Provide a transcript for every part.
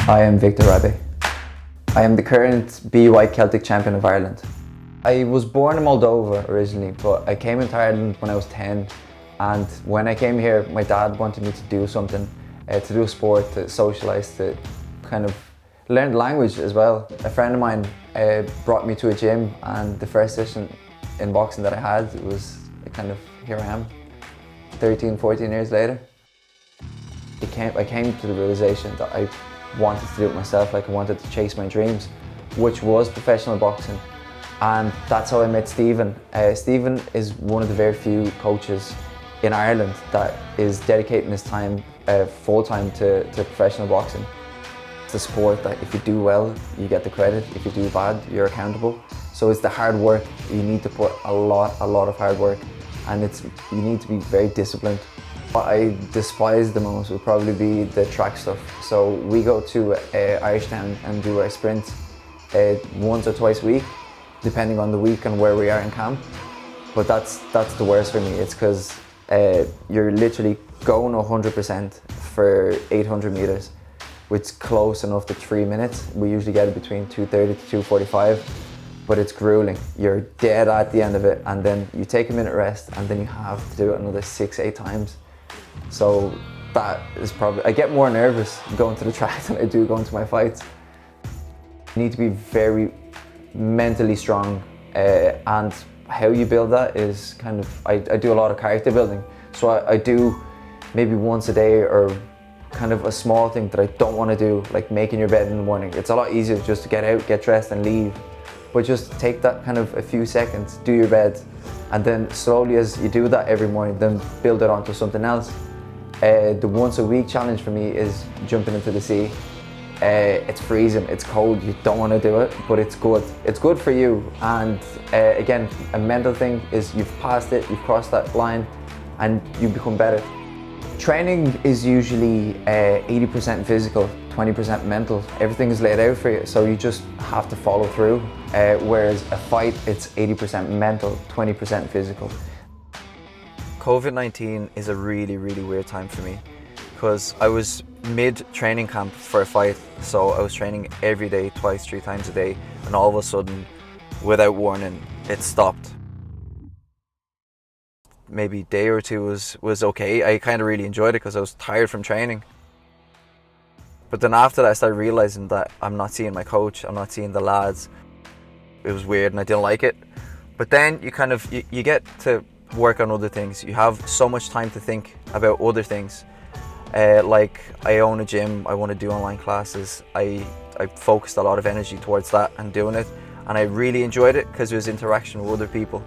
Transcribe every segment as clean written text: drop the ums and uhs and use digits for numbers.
I am Victor Rabei. I am the current BUI Celtic champion of Ireland. I was born in Moldova originally, but I came into Ireland when I was 10, and when I came here, my dad wanted me to do something, to do a sport, to socialise, to kind of learn the language as well. A friend of mine brought me to a gym, and the first session in boxing that I had was kind of, here I am, 13, 14 years later. I came to the realisation that I wanted to do it myself, like I wanted to chase my dreams, which was professional boxing. And that's how I met Stephen. Stephen is one of the very few coaches in Ireland that is dedicating his time full-time to professional boxing. It's a sport that if you do well, you get the credit. If you do bad, you're accountable. So it's the hard work. You need to put a lot of hard work, and you need to be very disciplined. What I despise the most would probably be the track stuff. So we go to Irishtown and do our sprints once or twice a week, depending on the week and where we are in camp. But that's the worst for me. It's because you're literally going 100% for 800 meters, which is close enough to 3 minutes. We usually get it between 2:30 to 2:45, but it's grueling. You're dead at the end of it, and then you take a minute rest, and then you have to do it another 6-8 times. So that is probably, I get more nervous going to the track than I do going to my fights. You need to be very mentally strong, and how you build that is kind of, I do a lot of character building. So I do maybe once a day, or kind of a small thing that I don't want to do, like making your bed in the morning. It's a lot easier just to get out, get dressed and leave. But just take that kind of a few seconds, do your bed, and then slowly as you do that every morning, then build it onto something else. The once a week challenge for me is jumping into the sea. It's freezing, it's cold, you don't want to do it, but it's good. It's good for you, and again, a mental thing is you've passed it, you've crossed that line, and you become better. Training is usually 80% physical, 20% mental. Everything is laid out for you, so you just have to follow through. Whereas a fight, it's 80% mental, 20% physical. COVID-19 is a really weird time for me, because I was mid-training camp for a fight, so I was training every day, twice, 3 times a day, and all of a sudden, without warning, it stopped. Maybe a day or two was okay. I kind of really enjoyed it because I was tired from training. But then after that, I started realizing that I'm not seeing my coach, I'm not seeing the lads. It was weird and I didn't like it. But then you get to work on other things. You have so much time to think about other things. Like I own a gym, I want to do online classes. I focused a lot of energy towards that and doing it. And I really enjoyed it because there was interaction with other people.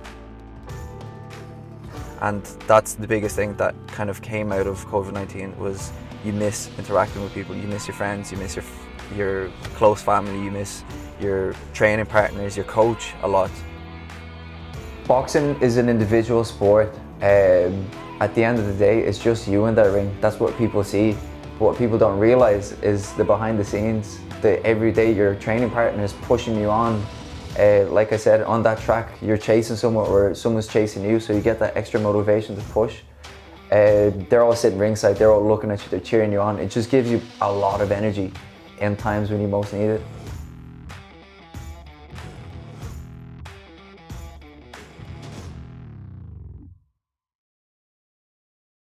And that's the biggest thing that kind of came out of COVID-19 was you miss interacting with people, you miss your friends, you miss your close family, you miss your training partners, your coach a lot. Boxing is an individual sport. At the end of the day, it's just you in that ring. That's what people see. But what people don't realize is the behind the scenes, the every day your training partner is pushing you on. Like I said, on that track, you're chasing someone or someone's chasing you, so you get that extra motivation to push. They're all sitting ringside, they're all looking at you, they're cheering you on. It just gives you a lot of energy in times when you most need it.